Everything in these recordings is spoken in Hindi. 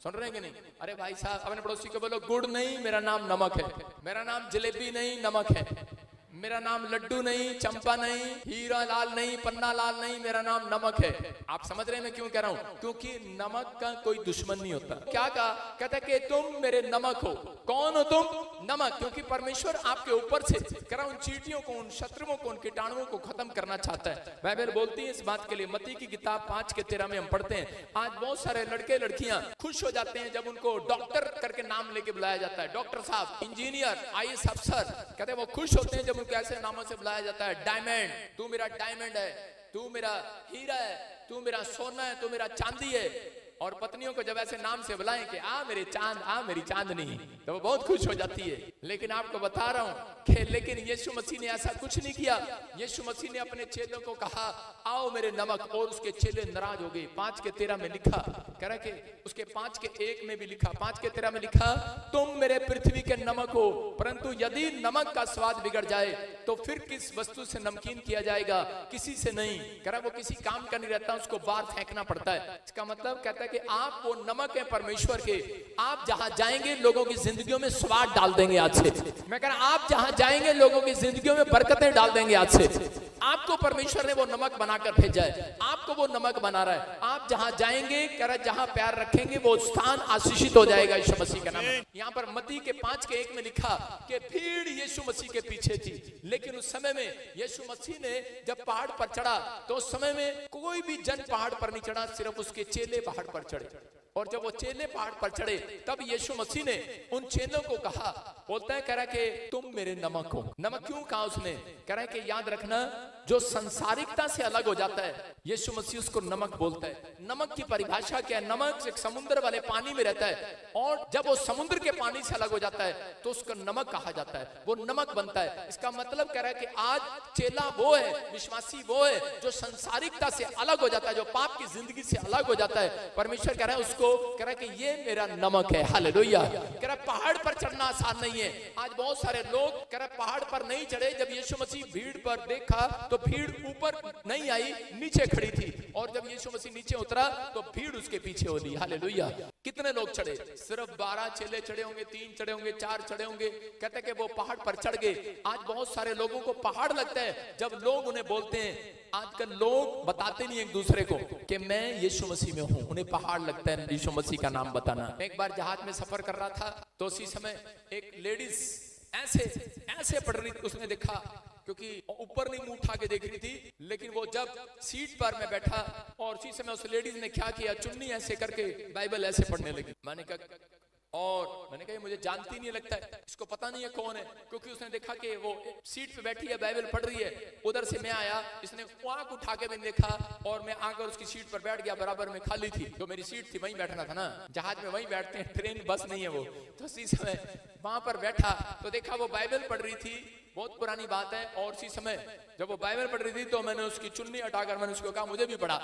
सुन रहे हैं कि नहीं? अरे भाई साहब, अपने पड़ोसी को बोलो गुड़ नहीं मेरा नाम नमक है, मेरा नाम जलेबी नहीं नमक है, मेरा नाम लड्डू नहीं, चंपा नहीं, हीरा लाल नहीं, पन्ना लाल नहीं, मेरा नाम नमक है। आप समझ रहे हैं मैं क्यों कह रहा हूं? क्योंकि नमक का कोई दुश्मन नहीं होता। क्या कहा? कहता कि तुम मेरे नमक हो। कौन हो तुम? नमक। क्योंकि परमेश्वर आपके ऊपर से कह रहा हूं चींटियों को, उन शत्रुओं को, उन कीटाणुओं को खत्म करना चाहता है। बाइबल बोलती है इस बात के लिए, मत्ती की किताब 5:13 में हम पढ़ते हैं, आज बहुत सारे लड़के लड़कियां खुश हो जाते हैं जब उनको डॉक्टर करके नाम लेके बुलाया जाता है। डॉक्टर साहब, इंजीनियर, IAS अफसर, कहते हैं वो खुश होते हैं जब उनको ऐसे नामों से बुलाया जाता है। डायमंड, तू मेरा डायमंड है, तू मेरा हीरा है, तू मेरा सोना है, तू मेरा चांदी है। और पत्नियों को जब ऐसे नाम से बुलाएं कि आ मेरे चांद, आ मेरी चांदनी, तो वो बहुत खुश हो जाती है। लेकिन आपको बता रहा हूं कि लेकिन यीशु मसीह ने ऐसा कुछ नहीं किया। यीशु मसीह ने अपने चेलों को कहा आओ मेरे नमक, और उसके चेले नाराज हो गए। 5:13 में लिखा, कह रहा कि उसके 5:1 में भी लिखा, 5:13 में लिखा, तुम मेरे पृथ्वी के नमक हो, परंतु यदि नमक का स्वाद बिगड़ जाए तो फिर किस वस्तु से नमकीन किया जाएगा? किसी से नहीं। कह रहा वो किसी काम का नहीं रहता, उसको बाहर फेंकना पड़ता है। इसका मतलब कहता है कि आप वो नमक है परमेश्वर के, आप जहां जाएंगे लोगों की जिंदगियों में स्वाद डाल देंगे आज से। मैं कह रहा आप जहां जाएंगे लोगों की जिंदगियों में बरकतें डाल देंगे आज से। आपको परमेश्वर ने वो नमक बनाकर भेजा है, आपको वो नमक बना रहा है। आप जहां जाएंगे, कह रहा जहां प्यार रखेंगे वो स्थान आशीषित हो जाएगा यीशु मसीह का नाम। यहाँ पर मत्ती के 5:1 में लिखा कि भीड़ यीशु मसीह के पीछे थी, लेकिन उस समय में यीशु मसीह ने जब पहाड़ पर चढ़ा तो उस समय में कोई भी जन पहाड़ पर नहीं चढ़ा, सिर्फ उसके चेले पहाड़ पर चढ़े। और जब वो चेले पहाड़ पर चढ़े तब यीशु मसीह ने उन चेलों को कहा, बोलता है, कह रहा कि तुम मेरे नमक हो। नमक क्यों कहा उसने? कह रहा है कि याद रखना, जो संसारिकता से अलग हो जाता है यीशु मसीह उसको नमक बोलता है। नमक की परिभाषा क्या है? नमक एक समुद्र वाले पानी में रहता है, और जब वो समुद्र के पानी से अलग हो जाता है तो उसको नमक कहा जाता है, वो नमक बनता है। इसका मतलब कह रहा है कि आज चेला वो है, विश्वासी वो है जो संसारिकता से अलग हो जाता है, जो पाप की जिंदगी से अलग हो जाता है। परमेश्वर कह रहा है उसको, कह रहा है कि ये मेरा नमक है। हालेलुया। कह रहा है पहाड़ पर चढ़ना आसान नहीं है। आज बहुत सारे लोग कह रहा है पहाड़ पर नहीं चढ़े। जब यीशु मसीह भीड़ पर देखा तो भीड़ ऊपर नहीं आई, नीचे खड़ी थी, और जब यीशु मसीह नीचे उतरा तो भीड़ उसके पीछे हो ली। हालेलुया। कितने लोग चढ़े? सिर्फ 12 चेले चढ़े होंगे, 3 चढ़े होंगे, 4 चढ़े होंगे। कहते कि वो पहाड़ पर चढ़ गए। आज बहुत सारे लोगों को पहाड़ लगता है जब लोग उन्हें बोलते हैं। आजकल लोग बताते नहीं एक दूसरे को कि मैं यीशु मसीह में हूं, उन्हें पहाड़ लगता है यीशु मसीह का नाम बताना। एक बार जहाज में सफर कर रहा था तो उसी समय एक लेडीज ऐसे पढ़ रही थी। उसने देखा, क्योंकि ऊपर नहीं मुंह उठा के देख रही थी, लेकिन वो जब सीट पर मैं बैठा और उसी समय उस लेडीज ने क्या किया, चुन्नी ऐसे करके बाइबल ऐसे पढ़ने लगी। मैंने कहा मुझे जानती नहीं लगता है, इसको पता नहीं है कौन है, क्योंकि उसने देखा कि वो सीट पे बैठी है, बाइबल पढ़ रही है। उधर से मैं आया, इसने आंख उठा के मैंने देखा और मैं आकर उसकी सीट पर बैठ गया। बराबर में खाली थी, जो मेरी सीट थी वहीं बैठना था ना, जहाज में वहीं बैठते हैं, ट्रेन बस नहीं है वो। तो उसी समय वहां पर बैठा तो देखा वो बाइबल पढ़ रही थी, बहुत पुरानी बात है। और उसी समय जब वो बाइबल पढ़ रही थी तो मैंने उसकी चुन्नी हटाकर मैंने उसको कहा मुझे भी पढ़ा।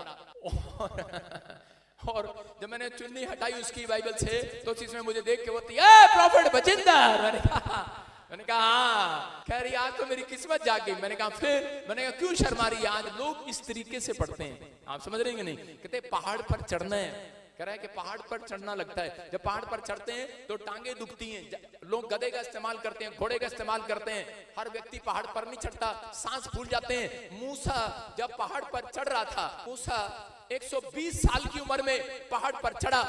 और जब मैंने चुन्नी हटाई उसकी बाइबल से तो उसी समय मुझे देख के वो प्रॉफिट बजिंदर, मैंने कहा हाँ। कह रही आज तो मेरी किस्मत जाग गई। मैंने कहा फिर? मैंने कहा क्यों शर्मा रही है? आज लोग इस तरीके से पढ़ते हैं, आप समझ रहे हैं नहीं? कहते पहाड़ पर चढ़ना है। कह रहा है कि पहाड़ पर चढ़ना लगता है। जब पहाड़ पर चढ़ते हैं तो टांगे दुखती हैं। लोग गधे का इस्तेमाल करते हैं, घोड़े का इस्तेमाल करते हैं। हर व्यक्ति पहाड़ पर नहीं चढ़ता, सांस फूल जाते हैं। मूसा जब पहाड़ पर चढ़ रहा था, मूसा 120 साल की उम्र में पहाड़ पर चढ़ा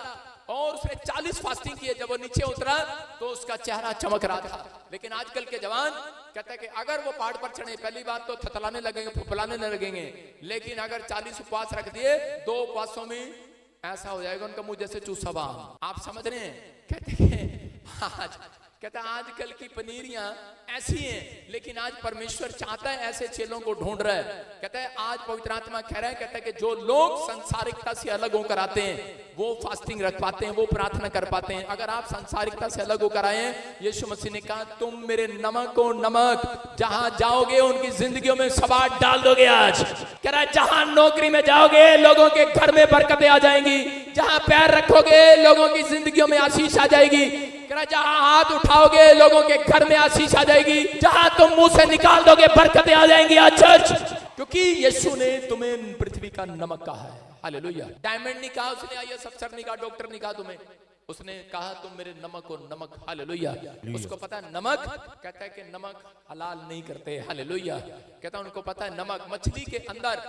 और उसने 40 फास्टिंग किए। जब वो नीचे उतरा तो उसका चेहरा चमक रहा था। लेकिन आजकल के जवान कहते हैं कि अगर वो पहाड़ पर चढ़े, पहली बात तो थतलाने लगेंगे, फुफलाने लगेंगे। लेकिन अगर 40 उपवास रख दिए, 2 उपवासों में ऐसा हो जाएगा उनका मुंह जैसे चूसा बाम। आप समझ रहे हैं? कहता आजकल की पनीरियां ऐसी हैं, लेकिन आज परमेश्वर चाहता है ऐसे चेलों को ढूंढ रहा है। कहता है आज पवित्र आत्मा कह रहा है, कहता है कि जो लोग संसारिकता से अलग होकर आते हैं वो फास्टिंग रख पाते हैं, वो प्रार्थना कर पाते हैं। अगर आप संसारिकता से अलग होकर आए हैं, यीशु मसीह ने कहा तुम मेरे नमक हो। नमक जहां जाओगे उनकी जिंदगियों में स्वाद डाल दोगे। आज कह रहा है जहां नौकरी में जाओगे लोगों के घर में बरकतें आ जाएंगी, जहां पैर रखोगे लोगों की जिंदगियों में आशीष आ जाएगी। जहां हाथ उठाओगे लोगों के घर में आशीष आ जाएगी, जहां तुम मुंह से निकाल दोगे बरकतें आ जाएंगी। आज चर्च, क्योंकि यीशु ने तुम्हें पृथ्वी का नमक कहा है। हालेलुया। डायमंड नहीं कहा उसने, IAS अफसर नहीं कहा, डॉक्टर नहीं कहा तुम्हें। उसने कहा तुम मेरे नमक हो नमक, हालेलुया। उसको पता है नमक, कहता है कि नमक हलाल नहीं करते, हालेलुया। कहता है उनको पता है नमक मछली के अंदर,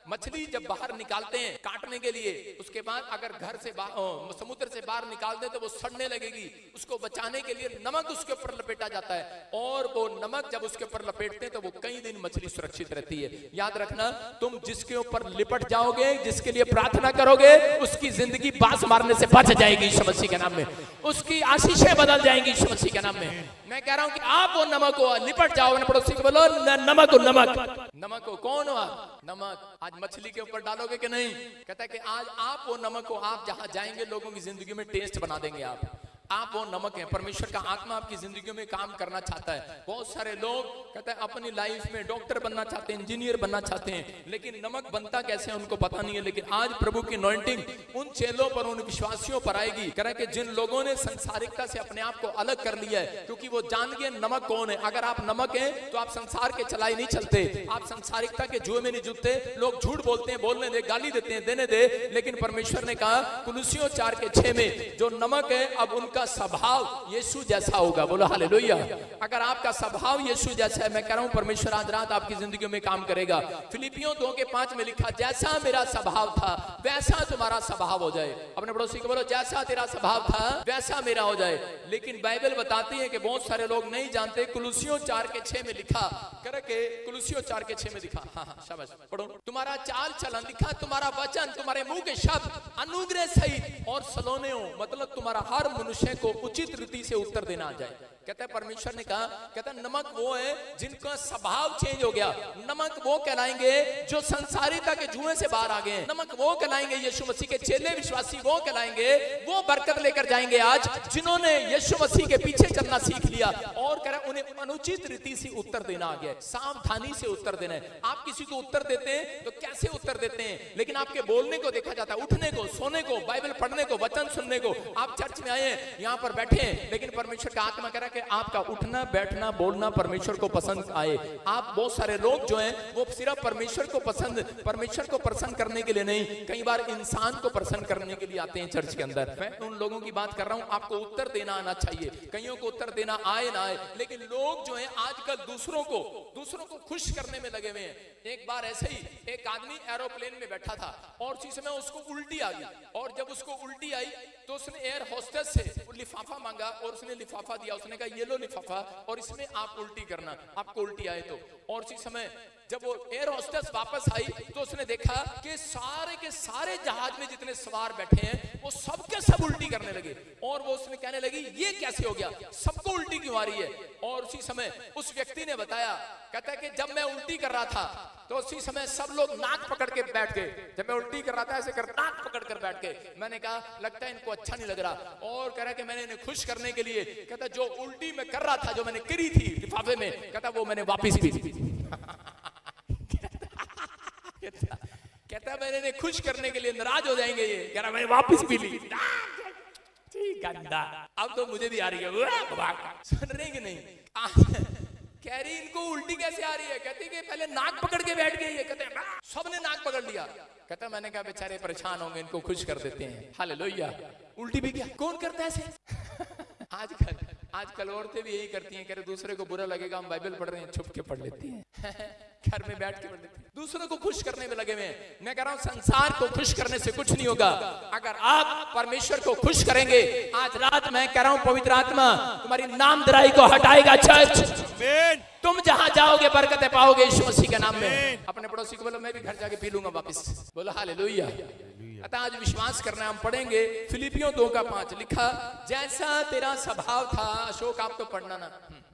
मछली जब बाहर निकालते हैं काटने के लिए, उसके बाद अगर घर से समुद्र से बाहर निकाल दे तो वो सड़ने लगेगी, उसको बचाने के लिए नमक उसके ऊपर लपेटा जाता है, और वो नमक जब उसके ऊपर लपेटते हैं तो वो कई दिन मछली सुरक्षित रहती है। याद रखना, तुम जिसके ऊपर लिपट जाओगे, जिसके लिए प्रार्थना करोगे, उसकी जिंदगी बास मारने से बच जाएगी यीशु मसीह के नाम में, उसकी आशीषें बदल जाएंगी यीशु मसीह के नाम में। मैं कह रहा हूं कि आप वो नमक हो, लिपट जाओ। पड़ोसी को बोलो नमक हो नमक, नमक हो। कौन हो आप? नमक। आज मछली के ऊपर डालोगे कि नहीं? कहता है कि आज आप वो नमक हो, आप जहां जाएंगे लोगों की जिंदगी में टेस्ट बना देंगे। आप वो नमक है। परमेश्वर का आत्मा आपकी जिंदगी में काम करना चाहता है। बहुत सारे लोग कहते हैं अपनी लाइफ में डॉक्टर बनना चाहते हैं, इंजीनियर बनना चाहते हैं, लेकिन नमक बनता कैसे है उनको पता नहीं है। लेकिन आज प्रभु की अनॉइंटिंग उन चेलों पर, उन विश्वासियों पर आएगी, कह रहा है कि जिन लोगों ने संसारिकता से अपने आप को अलग कर लिया है, क्योंकि वो जान गए नमक कौन है। अगर आप नमक हैं तो आप संसार के चलाई नहीं चलते, आप संसारिकता के जुए में नहीं जुटते। लोग झूठ बोलते हैं, बोलने दे, गाली देते हैं, देने दे, लेकिन परमेश्वर ने कहा कुलुसियों 4:6 में जो नमक है अब उनका स्वभाव यीशु जैसा होगा। बोलो हालेलुया। अगर आपका स्वभाव यीशु जैसा है, मैं कह रहा हूं परमेश्वर आज रात आपकी जिंदगी में काम करेगा। फिलिपियों 2:5 में लिखा, जैसा मेरा स्वभाव था वैसा तुम्हारा स्वभाव हो जाए। अपने पड़ोसी को बोलो, जैसा तेरा स्वभाव था वैसा मेरा हो जाए। लेकिन बाइबल बताती है कि बहुत सारे लोग नहीं जानते, कुलुसियों 4:6 में लिखा, करके कुलुसियों 4:6 में लिखा, हाँ शाबाश पढ़ो, तुम्हारा चाल चलन लिखा, तुम्हारा वचन, तुम्हारे मुंह के शब्द अनुग्रह सहित और सलोने हो, मतलब तुम्हारा हर मनुष्य को उचित रीति से उत्तर देना आ जाए। कहता है परमेश्वर ने कहा, कहता है नमक वो है जिनका स्वभाव चेंज हो गया। नमक वो कहलाएंगे जो संसारिता के जुए से बाहर आ गए। नमक वो कहलाएंगे, यीशु मसीह के चेले विश्वासी वो कहलाएंगे, वो बरकत लेकर जाएंगे आज जिन्होंने यीशु मसीह के पीछे चलना सीख लिया। और कह रहा है उन्हें अनुचित रीति से उत्तर देना आ गया, सावधानी से उत्तर देना है। आप किसी को उत्तर देते हैं तो कैसे उत्तर देते हैं, लेकिन आपके बोलने को देखा जाता है, उठने को, सोने को, बाइबल पढ़ने को, वचन सुनने को। आप चर्च में आए हैं, यहाँ पर बैठे हैं, लेकिन परमेश्वर का आत्मा कह रहा है कि आपका उठना, बैठना, बोलना परमेश्वर को पसंद आए। आप बहुत सारे लोग जो हैं वो सिर्फ परमेश्वर को प्रसन्न करने के लिए नहीं, कई बार इंसान को प्रसन्न करने के लिए आते हैं चर्च के अंदर। मैं उन लोगों की बात कर रहा हूं, आपको उत्तर देना आना चाहिए। कईयों को उत्तर देना आए ना आए, लेकिन लोग जो हैं आजकल दूसरों को खुश करने में लगे हुए हैं। एक बार ऐसे ही एक आदमी एरोप्लेन में बैठा था और उसी समय उसको उल्टी आ गई, और जब उसको उल्टी आई तो उसने एयर होस्टेस से लिफाफा मांगा और उसने लिफाफा दिया। उसने कहा ये लो लिफाफा और इसमें आप उल्टी करना, आपको उल्टी आए तो। और उसी समय जब वो एयर होस्टेस वापस आई तो उसने देखा कि सारे के सारे जहाज में जितने सवार बैठे हैं वो सबके सब उल्टी करने लगे। और वो उसने कहने लगी ये कैसे हो गया, सबको उल्टी क्यों आ रही है। और उसी समय उस व्यक्ति ने बताया, कहता है कि जब मैं उल्टी कर रहा था तो उसी समय सब लोग नाक पकड़ के बैठ गए। जब मैं उल्टी कर रहा था ऐसे कर नाक पकड़ कर बैठ गए। मैंने कहा लगता है इनको अच्छा नहीं लग रहा। और कह रहा कि मैंने इन्हें खुश करने के लिए, कहता जो उल्टी मैं कर रहा था, जो मैंने करी थी लिफाफे में, कहता वो मैंने वापिस पी ली। कहता मैंने इन्हें खुश करने के लिए, नाराज हो जाएंगे ये, कह रहा मैंने वापिस पी ली। गंदा, अब तो मुझे भी आ रही है। सुन रहे कि नहीं? कह रही इनको उल्टी कैसे आ रही है, कहती कि पहले नाक पकड़ के बैठ गई है। कहते सबने नाक पकड़ लिया। कहता मैंने कहा बेचारे परेशान होंगे, इनको खुश कर देते हैं। हालेलुया। उल्टी भी क्या कौन करता है ऐसे? आजकल औरतें भी यही करती हैं, कह रहे दूसरे को बुरा लगेगा हम बाइबल पढ़ रहे हैं, छुप के पढ़ लेती हैं। घर में बैठ के पढ़ लेती हैं, दूसरों को खुश करने में लगे हुए हैं। मैं कह रहा हूं संसार को खुश करने से कुछ नहीं होगा अगर आप परमेश्वर को खुश करेंगे। आज रात मैं कह रहा हूं पवित्र आत्मा तुम्हारी नामधराई को हटाएगा। चर्च तुम जहां जाओगे बरकतें पाओगे यीशु मसीह के नाम में। अपने पड़ोसी को बोलो मैं भी घर जाके पी लूंगा वापस। बोलो हालेलुया। अतः आज विश्वास करना, हम पढ़ेंगे फिलिपियों 2:5 लिखा, जैसा तेरा स्वभाव था। अशोक आप तो पढ़ना ना।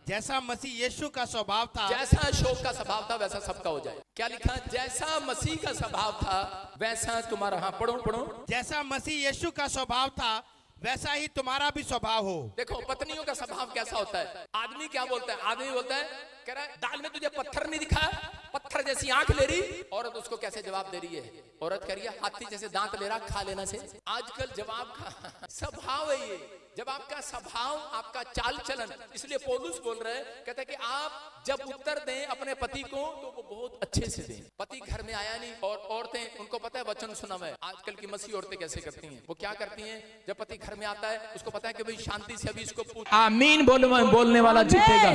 जैसा मसीह यीशु का स्वभाव था, जैसा अशोक का स्वभाव था वैसा सबका हो जाए। क्या लिखा? जैसा मसीह का स्वभाव था वैसा तुम्हारा। हाँ पढ़ो। जैसा मसीह यीशु का स्वभाव था वैसा ही तुम्हारा भी स्वभाव हो। देखो पत्नियों का स्वभाव कैसा होता है। आदमी क्या बोलता है? आदमी बोलता है, कह रहा है दाल में तुझे पत्थर नहीं दिखा, पत्थर जैसी आंख ले रही, औरत उसको कैसे जवाब दे रही है? औरत कह रही है हाथी जैसे दांत ले रहा, खा लेना से। आजकल जवाब का स्वभाव है ये, जब आपका स्वभाव, आपका चाल चलन। इसलिए पौलुस बोल रहे हैं, कहता है कि आप जब उत्तर दें अपने पति को तो वो बहुत अच्छे से दें। पति घर में आया नहीं और औरतें, उनको पता है वचन सुना है। आजकल की मसीह औरतें कैसे करती हैं? वो क्या करती हैं, जब पति घर में आता है उसको पता है कि भाई शांति से अभी इसको पूछ, आमीन बोलने वाला जीतेगा।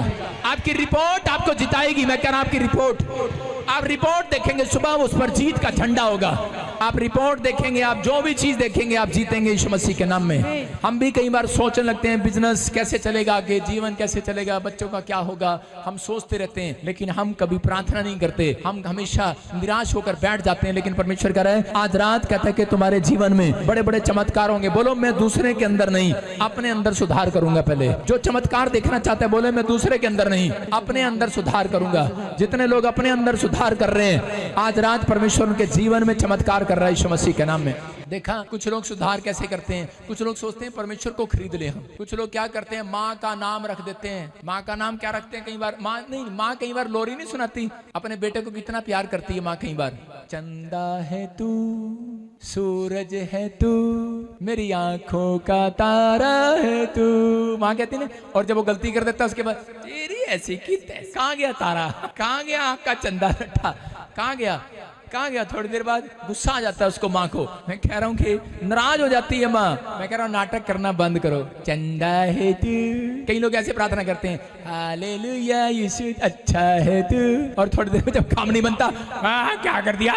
आपकी रिपोर्ट आपको जिताएगी। मैं कह रहा हूं आपकी रिपोर्ट, आप रिपोर्ट देखेंगे सुबह, उस पर जीत का झंडा होगा। आप रिपोर्ट देखेंगे, आप जो भी चीज देखेंगे आप जीतेंगे यीशु मसीह के नाम में। हम भी कई बार सोचने लगते हैं बिजनेस कैसे चलेगा आगे, जीवन कैसे चलेगा, बच्चों का क्या होगा, हम सोचते रहते हैं, लेकिन हम कभी प्रार्थना नहीं करते। हम हमेशा निराश होकर बैठ जाते हैं। लेकिन परमेश्वर कह रहा है आज रात, कहता है कि तुम्हारे जीवन में बड़े बड़े चमत्कार होंगे। बोलो मैं दूसरे के अंदर नहीं, अपने अंदर सुधार करूंगा। पहले जो चमत्कार देखना चाहते हैं बोले मैं दूसरे के अंदर नहीं, अपने अंदर सुधार करूंगा। जितने लोग अपने अंदर सुधार कर रहे हैं, आज रात परमेश्वर उनके जीवन में चमत्कार कर रहा है यीशु मसीह के नाम में। देखा कुछ लोग सुधार कैसे करते हैं, कुछ लोग सोचते हैं परमेश्वर को खरीद ले हम। कुछ लोग क्या करते हैं, माँ का नाम रख देते हैं। माँ का नाम क्या रखते हैं, कई बार माँ कई बार लोरी नहीं सुनाती, अपने बेटे को कितना प्यार करती है माँ। कई बार चंदा है तू, सूरज है तू, मेरी आंखों का तारा है तू, माँ कहती ना। और जब वो गलती कर देता है उसके बाद तेरी ऐसी की तैसी, कहाँ गया तारा, कहाँ गया आँख का चंदा लट्ठा, कहाँ गया। थोड़ी देर बाद गुस्सा आ जाता है उसको, माँ को। मैं कह रहा हूँ कि नाराज हो जाती है माँ। मैं कह रहा हूँ नाटक करना बंद करो, चंदा है तू। कई लोग ऐसे प्रार्थना करते हैं, हालेलुया यीशु अच्छा है तू, और थोड़ी देर में जब काम नहीं बनता, क्या कर दिया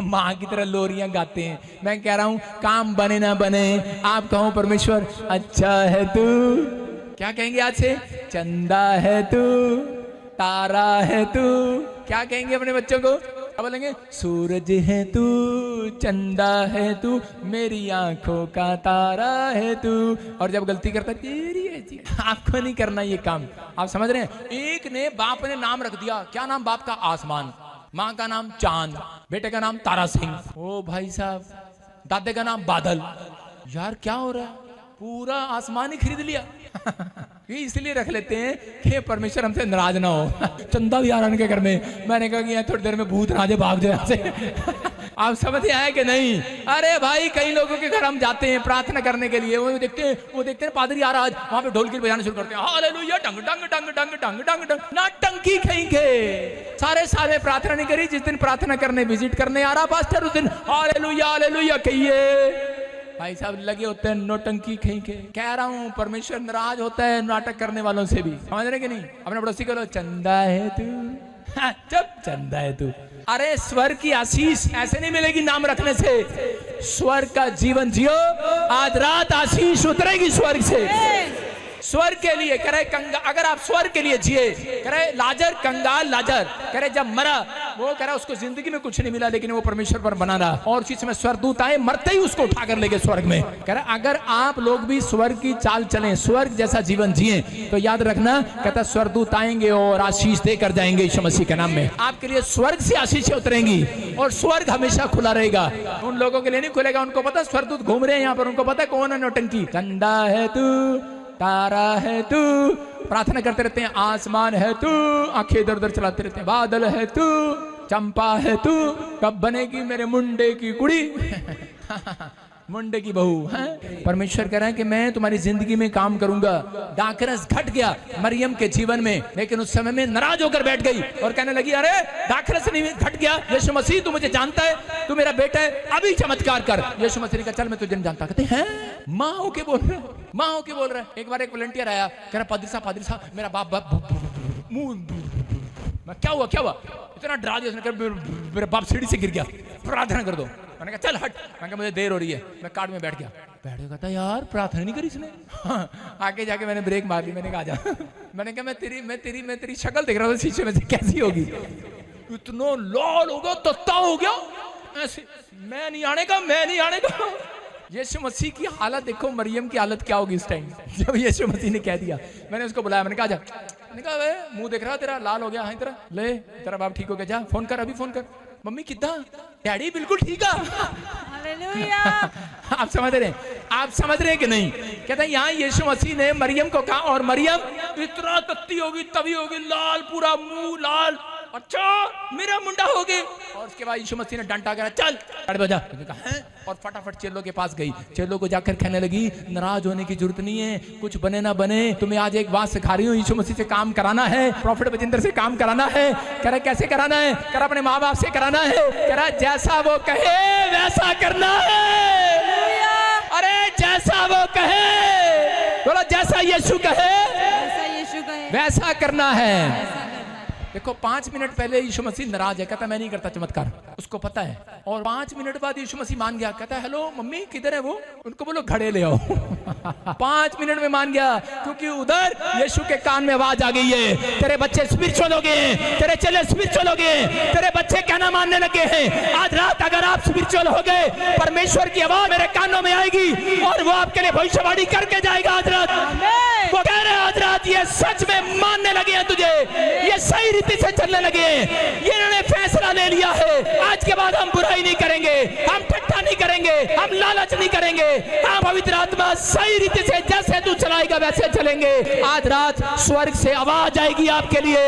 माँ की तरह लोरियां गाते हैं। मैं कह रहा हूँ काम बने ना बने, आप कहो परमेश्वर अच्छा है तू। क्या कहेंगे आज से? चंदा है तू, तारा है तू। क्या कहेंगे अपने बच्चों को? क्या बोलेंगे? सूरज है तू, चंदा है तू, मेरी आंखों का तारा है तू। और जब गलती करता तेरी ऐसी, आपको नहीं करना ये काम। आप समझ रहे हैं? एक ने बाप ने नाम रख दिया, क्या नाम बाप का? आसमान। माँ का नाम चांद, बेटे का नाम तारा सिंह, ओ भाई साहब दादे का नाम बादल। यार क्या हो रहा है, पूरा आसमान ही खरीद लिया। ये इसलिए रख लेते हैं कि परमेश्वर हमसे नाराज ना हो। चंदा भी आ रहा उनके घर में। मैंने कहा कि थोड़ी देर में भूत राजे भाग जाए यहाँ से। आप समझ आए कि नहीं? अरे भाई कई लोगों के घर हम जाते हैं प्रार्थना करने के लिए, वो देखते हैं पादरी आ रहा आज, वहां पे ढोल की बजाना शुरू करते हैं, हालेलुया डंग डंग डंग डंग डंग डंग डंग। ना टंकी कहेंगे। सारे साल में प्रार्थना नहीं करी, जिस दिन प्रार्थना करने विजिट करने आ रहा पास्टर उस दिन हालेलुया हालेलुया कहिए। भाई साहब लगे होते हैं नौटंकी कहीं के। कह रहा हूँ परमेश्वर नाराज होता है नाटक करने वालों से भी। समझ रहे कि नहीं? अपने पड़ोसी को लो, चंदा है तू, चुप चंदा है तू। अरे स्वर्ग की आशीष ऐसे नहीं मिलेगी नाम रखने से। स्वर्ग का जीवन जियो, आज रात आशीष उतरेगी स्वर्ग से। स्वर्ग के लिए कह रहे कंगाल, अगर आप स्वर्ग के लिए जिए, कह रहे लाजर कंगाल लाजर, कह रहे जब मरा वो कह रहा उसको जिंदगी में कुछ नहीं मिला, लेकिन वो परमेश्वर पर बना रहा। और चीज में स्वर्गदूत आए, मरते ही उसको उठाकर ले गए स्वर्ग में। कह रहा अगर आप लोग भी स्वर्ग की चाल चलें, स्वर्ग जैसा जीवन जिए, तो याद रखना कहता स्वर्गदूत आएंगे और आशीष देकर जाएंगे यीशु मसीह के नाम में। आपके लिए स्वर्ग से आशीषें उतरेंगी और स्वर्ग हमेशा खुला रहेगा। उन लोगों के लिए नहीं खुलेगा, उनको पता स्वर्गदूत घूम रहे हैं यहाँ पर, उनको पता कौन है नौटंकी। चंदा है तू, तारा है तू, प्रार्थना करते रहते हैं, आसमान है तू, आंखें इधर उधर चलाते रहते हैं, बादल है तू, चंपा है तू, कब बनेगी मेरे मुंडे की कुड़ी मुंडे की बहू है। परमेश्वर कह रहा है कि मैं तुम्हारी जिंदगी में काम करूंगा। दाखरस घट गया मरियम के जीवन में, लेकिन उस समय में नाराज होकर बैठ गई और कहने लगी अरे दाखरस नहीं घट गया, यीशु मसीह तू मुझे जानता है, तू मेरा बेटा है, अभी चमत्कार कर। यीशु मसीह ने कहा चल मैं तुझे नहीं जानता। कहते हैं माँ होके बोल रहे, माँ होके बोल रहे। एक बार एक वॉलंटियर आया, कह रहा पादरी साहब मेरा बाप मैं क्या हुआ इतना डरा दिया उसने, मेरा बाप सीढ़ी से गिर गया, प्रार्थना कर दो। मैंने कहा चल हट, मैंने कहा मुझे देर हो रही है, मैं कार्ड में बैठ गया। कहता यार प्रार्थना नहीं करी इसने। आगे जाके मैंने ब्रेक मार ली, मैंने कहा जा। मैंने कहा मैं तेरी शक्ल देख रहा हूँ शीशे में से, कैसी होगी? इतना लाल हो गया, तत्ता हो गया ऐसे, मैं नहीं आने का। यीशु मसीह की हालत देखो, मरियम की हालत क्या होगी इस टाइम जब यीशु मसीह ने कह दिया। मैंने उसको बुलाया, मैंने कहा जा, मैंने कहा मुंह देख रहा तेरा लाल हो गया है, तेरा ले तेरा बाप ठीक हो गया, जा फोन कर, अभी फोन कर। मम्मी कितना? डैडी बिल्कुल ठीक है। हालेलुया। आप समझ रहे हैं कि नहीं? कहते हैं यहाँ यीशु मसीह ने मरियम को कहा, और मरियम इतना तत्ती होगी, तभी होगी लाल, पूरा मुंह लाल, अच्छा मेरा मुंडा हो गए। और उसके बाद यीशु मसीह ने डंडा करा, चल ताड़ी बजा। कहा हैं? और फटाफट चेलों के पास गई। चेलों को जाकर कहने लगी, नाराज होने की जरूरत नहीं है, कुछ बने ना बने, तुम्हें आज एक बात सिखा रही हूँ, यीशु मसीह से काम कराना है, प्रॉफिट बजिंदर से काम कराना है। कह रहा कैसे कराना है? कह रहा अपने माँ बाप से कराना है। कह रहा जैसा वो कहे वैसा करना है। अरे जैसा वो कहे, बोला जैसा यीशु कहे वैसा करना है। देखो 5 मिनट पहले यीशु मसीह नाराज है, कहता मैं नहीं करता चमत्कार, उसको पता है। और 5 मिनट बाद यीशु मसीह मान गया, कहता है हेलो मम्मी किधर है वो, उनको बोलो घड़े ले आओ। 5 मिनट में मान गया, क्योंकि उधर यीशु के कान में आवाज आ गई है, तेरे बच्चे स्पिरिचुअल हो गए हैं, तेरे चेले स्पिरिचुअल हो गए, तेरे बच्चे कहना मानने लगे हैं। आज रात अगर आप स्पिरिचुअल हो गए, परमेश्वर की आवाज मेरे कानों में आएगी और वो आपके लिए भविष्यवाणी करके जाएगा। आज रात वो कह रहे आज रात ये सच में मानने लगे हैं तुझे, ये सही रीति से चलने लगे हैं, ये इन्होंने फैसला ले लिया है। आज के बाद हम बुराई नहीं करेंगे, हम ठट्ठा नहीं करेंगे, हम लालच नहीं करेंगे, हम पवित्र आत्मा सही रीति से जैसे तू चलाएगा वैसे चलेंगे। आज रात स्वर्ग से आवाज आएगी आपके लिए,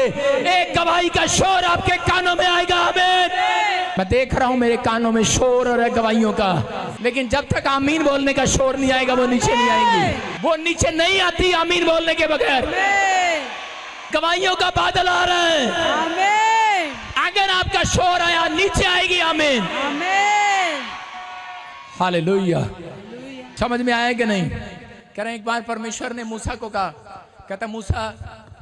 एक गवाही का शोर आपके कानों में आएगा। आमीन। मैं देख रहा हूं मेरे कानों में शोर और गवाहियों का, लेकिन जब तक आमीन बोलने का शोर नहीं आएगा वो नीचे नहीं आएंगी, वो नीचे नहीं आती आमीन बोलने के बगैर। गवाहियों का बादल आ रहा है, आमीन। अगर आपका शोर आया नीचे आएगी आमीन, आमीन। हालेलुया। समझ में आया कि नहीं? कह रहे एक बार परमेश्वर ने मूसा को कहा, कहता मूसा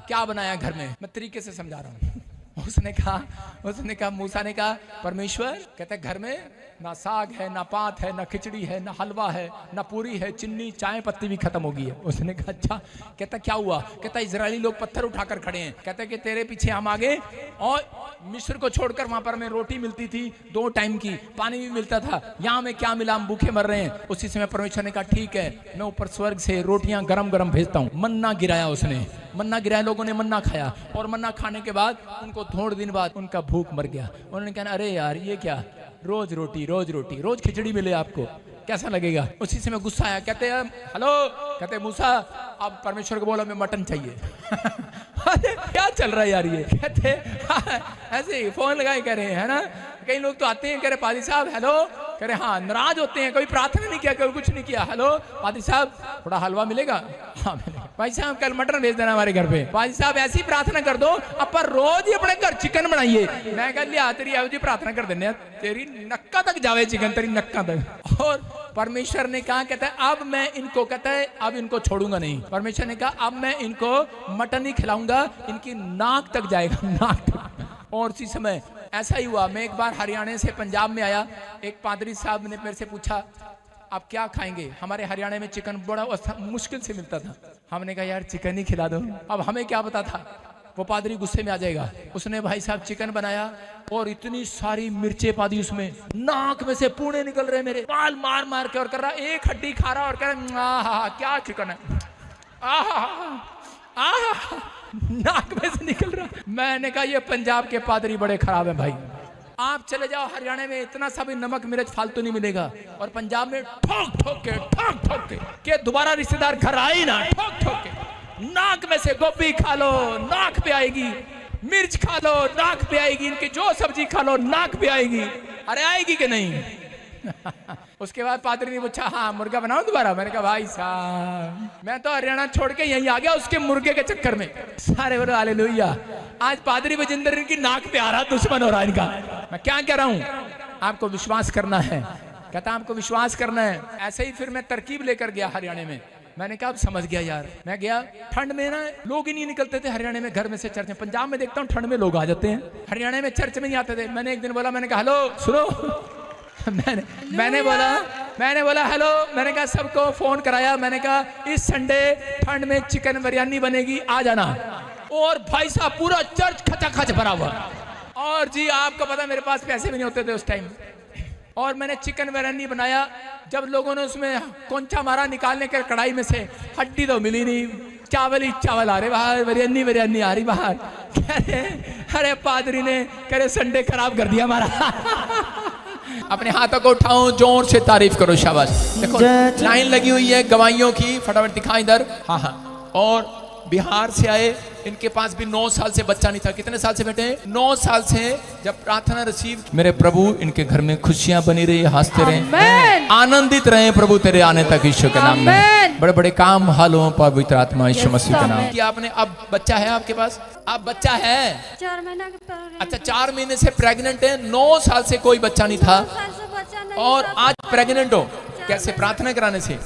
क्या बनाया घर में, मैं तरीके से समझा रहा हूं। उसने कहा मूसा ने कहा परमेश्वर, कहता घर में ना साग है, ना पात है, ना खिचड़ी है, ना हलवा है, ना पूरी है, चिन्नी चाय पत्ती भी खत्म हो गई है। उसने कहा अच्छा। कहता क्या हुआ? कहता इजरायली लोग पत्थर उठाकर खड़े हैं। कहता कि तेरे पीछे हम आ गए और मिस्र को छोड़कर वहां पर हमें रोटी मिलती थी 2 टाइम की, पानी भी मिलता था, यहाँ में क्या मिला, हम भूखे मर रहे हैं। उसी समय परमेश्वर ने कहा ठीक है, मैं ऊपर स्वर्ग से रोटियां गरम गरम भेजता हूँ। मन्ना गिराया, उसने मन्ना गिराया, लोगों ने मन्ना खाया और मन्ना खाने के बाद उनको थोड़े दिन बाद उनका भूख मर गया। उन्होंने कहा अरे यार ये क्या, रोज रोटी रोज खिचड़ी मिले आपको, कैसा लगेगा? उसी से मैं गुस्सा आया। कहते हैं हेलो, कहते मूसा अब परमेश्वर को बोला मैं मटन चाहिए। अरे क्या चल रहा है यार ये? कहते ऐसे ही फोन लगाए कह रहे हैं ना, कई लोग तो आते हैं कह रहे पादी साहब हेलो, कह रहे हाँ नाराज होते हैं, कभी प्रार्थना नहीं किया, कभी कुछ नहीं किया। हेलो पादी साहब थोड़ा हलवा मिलेगा? हाँ मिलेगा। भाई साहब कल मटन भेज देना हमारे घर पे। पादी साहब ऐसी प्रार्थना कर दो, अब पर रोज ही अपने घर चिकन बनाइए। मैं कह लिया तेरी ऐसी प्रार्थना कर देने, तेरी नक्का तक जावे चिकन, तेरी नक्का तक। और परमेश्वर ने कहा, कहता है अब मैं इनको, कहता है अब इनको छोड़ूंगा नहीं। परमेश्वर ने कहा अब मैं इनको मटन ही खिलाऊंगा, इनकी नाक तक जाएगा, नाक तक। और उसी समय ऐसा ही हुआ। मैं एक बार हरियाणा से पंजाब में आया, एक पादरी साहब ने मेरे से पूछा आप क्या खाएंगे? हमारे हरियाणा में चिकन बड़ा मुश्किल से मिलता था। हमने कहा यार चिकन ही खिला दो। अब हमें क्या पता था वो पादरी गुस्से में आ जाएगा। उसने भाई साहब चिकन बनाया और इतनी सारी मिर्चें पा दी उसमें, नाक में से पूड़े निकल रहे मेरे, बाल मार मार के, और कर रहा एक हड्डी खा रहा और कह रहा आहा क्या चिकन है, आहा नाक में से निकल रहा। मैंने कहा ये पंजाब के पादरी बड़े खराब हैं भाई। आप चले जाओ हरियाणा में इतना सा भी नमक मिर्च फालतू नहीं मिलेगा, और पंजाब में ठोक ठोक के दोबारा रिश्तेदार घर आए ना, ठोक ठोक के नाक में से गोभी खा लो नाक पे आएगी, मिर्च खा लो नाक पे आएगी, इनकी जो सब्जी खा लो नाक पे आएगी। अरे आएगी कि नहीं? उसके बाद पादरी ने पूछा हाँ मुर्गा बनाओ दोबारा? मैंने कहा भाई साहब मैं तो हरियाणा छोड़ के यहीं आ गया उसके मुर्गे के चक्कर में। सारे बोलो हालेलुया। आज पादरी बजिंदर की नाक पे आ रहा, दुश्मन हो रहा इनका। मैं क्या कह रहा हूँ, आपको विश्वास करना है। कहता आपको विश्वास करना है। ऐसे ही फिर मैं तरकीब लेकर गया हरियाणा में। मैंने कहा अब समझ गया यार। मैं गया, ठंड में ना लोग ही नहीं निकलते थे हरियाणा में घर में से चर्च में। पंजाब में देखता हूँ ठंड में लोग आ जाते हैं, हरियाणा में चर्च में नहीं आते थे। मैंने एक दिन बोला, मैंने कहा हेलो सुनो, मैंने बोला हेलो, मैंने कहा सबको फोन कराया, मैंने कहा इस संडे ठंड में चिकन बिरयानी बनेगी, आ जाना। और भाई साहब पूरा चर्च खचाखच भरा हुआ। और जी आपको पता मेरे पास पैसे भी नहीं होते थे उस टाइम, और मैंने चिकन बिरयानी बनाया। जब लोगों ने उसमें कोंचा मारा निकालने के कढ़ाई में से, हड्डी तो मिली नहीं, चावल ही चावल आ रहे बाहर, बिरयानी आ रही बाहर। कह रहे अरे पादरी ने कह रहे संडे खराब कर दिया हमारा। अपने हाथों को उठाओ, जोर से तारीफ करो, शाबाश। देखो लाइन लगी हुई है गवाहियों की, फटाफट दिखा इधर। हाँ हाँ। और बिहार से आए, इनके पास भी 9 साल से बच्चा नहीं था। कितने साल से बेटे? 9 साल से। जब प्रार्थना रिसीव, मेरे प्रभु इनके घर में खुशियां बनी रही, हंसते रहे, आनंदित रहे प्रभु तेरे आने तक यीशु के नाम में। बड़े बड़े काम हाल हो पवित्र आत्मा यीशु मसीह के नाम। कि आपने अब बच्चा है आपके पास? अब बच्चा है 4 महीना का। अच्छा, 4 महीने से प्रेग्नेंट है। 9 साल से कोई बच्चा नहीं था और आज प्रेग्नेंट हो। कैसे? प्रार्थना कराने से,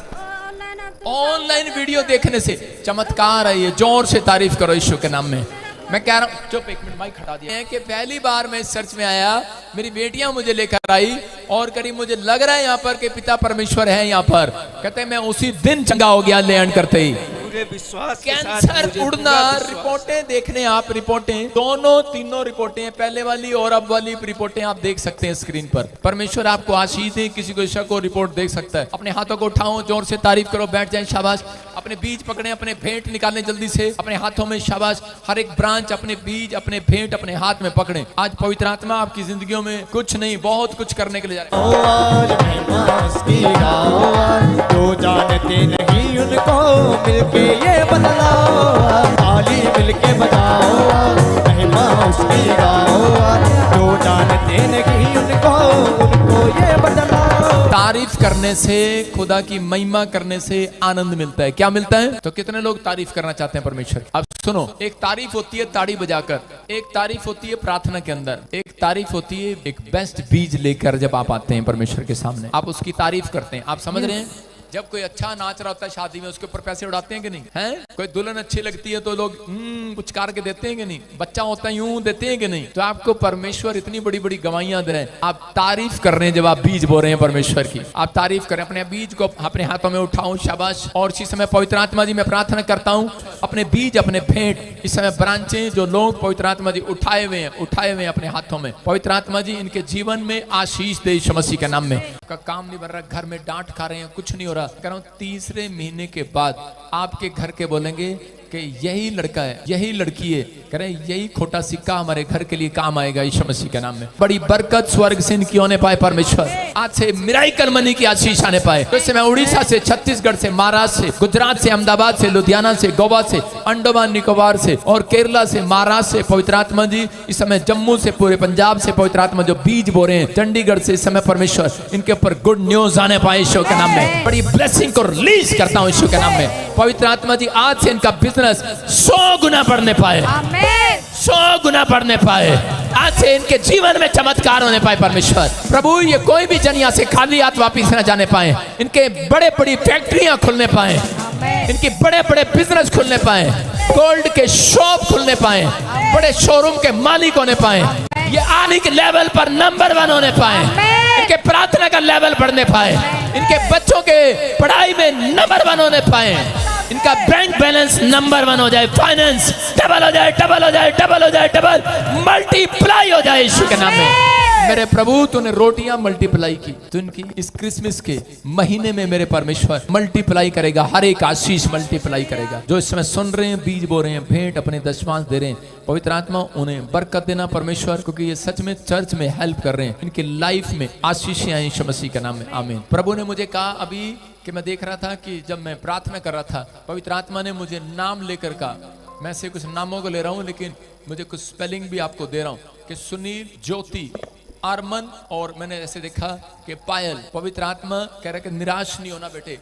ऑनलाइन वीडियो देखने से। चमत्कार है ये। जोर से तारीफ करो यीशु के नाम में। मैं कह रहा हूँ, चुप एक मिनट, माइक हटा दिया। कि पहली बार मैं इस चर्च में आया, मेरी बेटियां मुझे लेकर आई और करीब मुझे लग रहा है यहाँ पर कि पिता परमेश्वर है यहाँ पर। कहते मैं उसी दिन चंगा हो गया लैंड करते ही। विश्वास कैंसर, उड़ना, रिपोर्टें देखने आप, रिपोर्टें दोनों तीनों रिपोर्टें, पहले वाली और अब वाली रिपोर्टें आप देख सकते हैं स्क्रीन पर। परमेश्वर आपको आशीष दे। किसी को शक हो रिपोर्ट देख सकता है। अपने हाथों को उठाओ, जोर से तारीफ करो, बैठ जाएं, शाबाश। अपने बीज पकड़े, अपने भेंट निकालें जल्दी से अपने हाथों में, शाबाश। हर एक ब्रांच, अपने बीज, अपने भेंट अपने हाथ में पकड़े। आज पवित्र आत्मा आपकी जिंदगियों में कुछ नहीं बहुत कुछ करने के लिए जा रहा है। जो जानते नहीं उनको मिलके ये बदलाओ, ताली मिलके बजाओ, महिमा उसकी गाओ। जो जानते नहीं उनको ये बदलाओ। तारीफ करने से, खुदा की महिमा करने से आनंद मिलता है। क्या मिलता है? तो कितने लोग तारीफ करना चाहते हैं परमेश्वर की? अब सुनो, एक तारीफ होती है ताड़ी बजाकर, एक तारीफ होती है प्रार्थना के अंदर, एक तारीफ होती है एक बेस्ट बीज लेकर जब आप आते हैं परमेश्वर के सामने, आप उसकी तारीफ करते हैं। आप समझ रहे हैं? जब कोई अच्छा नाच रहा होता है शादी में, उसके ऊपर पैसे उड़ाते हैं कि नहीं? हैं? कोई दुल्हन अच्छी लगती है तो लोग कुछ कार के देते हैं कि नहीं? बच्चा होता है यूं देते हैं कि नहीं? तो आपको परमेश्वर इतनी बड़ी बड़ी गवाहियां दे रहे हैं। आप तारीफ कर रहे हैं जब आप बीज बो रहे हैं परमेश्वर की। आप तारीफ करें, अपने बीज को अपने हाथों में उठाओ, शाबाश। और इसी समय पवित्र आत्मा जी मैं प्रार्थना करता हूँ, अपने बीज, अपने भेंट, इस समय ब्रांचें जो लोग पवित्र आत्मा जी उठाए हुए हैं अपने हाथों में, पवित्र आत्मा जी इनके जीवन में आशीष दे यीशु मसीह के नाम में। का काम नहीं बन रहा, घर में डांट खा रहे हैं, कुछ नहीं हो रहा। कह रहा हूं, तीसरे महीने के बाद आपके घर के बोलेंगे कि यही लड़का है, यही लड़की है, कह रहे यही खोटा सिक्का हमारे घर के लिए काम आएगा यीशु मसीह के नाम में। बड़ी बरकत स्वर्ग से इनकी होने पाए परमेश्वर। आज से मिराइकल मनी की आशीष आने पाए। तो इससे मैं उड़ीसा से, छत्तीसगढ़ से, महाराष्ट्र से, गुजरात से, अहमदाबाद से, लुधियाना से, गोवा से, अंडमान निकोबार से और केरला से, महाराष्ट्र से पवित्र आत्मा जी इस समय, जम्मू से, पूरे पंजाब से पवित्र आत्मा जो बीज बो रहे हैं, चंडीगढ़ से इस समय परमेश्वर इनके ऊपर गुड न्यूज आने पाए यीशु के नाम में। बड़ी ब्लेसिंग को रिलीज करता हूँ यीशु के नाम में। पवित्र आत्मा जी आज से इनका बिजनेस 100 गुना बढ़ने पाए, 100 गुना बढ़ने पाए। आज से इनके जीवन में चमत्कार होने पाए परमेश्वर। प्रभु ये कोई भी जन यहाँ से खाली हाथ वापिस न जाने पाए। इनके बड़े बड़ी फैक्ट्रियां खुलने पाए, इनके बड़े बड़े बिजनेस खुलने पाए, गोल्ड के शॉप खुलने पाए, बड़े शोरूम के मालिक होने पाए, ये आने के लेवल पर नंबर 1 होने पाए, इनके प्रार्थना का लेवल बढ़ने पाए, इनके बच्चों के पढ़ाई में नंबर 1 होने पाए, इनका बैंक बैलेंस नंबर 1 हो जाए, फाइनेंस डबल हो जाए, डबल हो जाए, डबल हो जाए, डबल मल्टीप्लाई हो जाए यीशु के नाम में। मेरे प्रभु तूने रोटियां मल्टीप्लाई की, तो इनकी इस क्रिसमस के महीने में मेरे परमेश्वर मल्टीप्लाई करेगा, हर एक आशीष मल्टीप्लाई करेगा। जो इस समय सुन रहे हैं, बीज बो रहे हैं, भेंट अपने दशमांश दे रहे हैं, पवित्र आत्मा उन्हें बरकत देना परमेश्वर, क्योंकि ये सच में चर्च में हेल्प कर रहे हैं। इनकी लाइफ में आशीषें आए यीशु मसीह के नाम में, आमीन। प्रभु ने मुझे कहा अभी कि मैं देख रहा था कि जब मैं प्रार्थना कर रहा था, पवित्र आत्मा ने मुझे नाम लेकर कहा, मैं से कुछ नामों को ले रहा हूं लेकिन मुझे कुछ स्पेलिंग भी आपको दे रहा हूं कि सुनील, ज्योति, आरमन और मैंने ऐसे देखा कि पायल। पवित्र आत्मा कह रहा है कि निराश नहीं होना बेटे,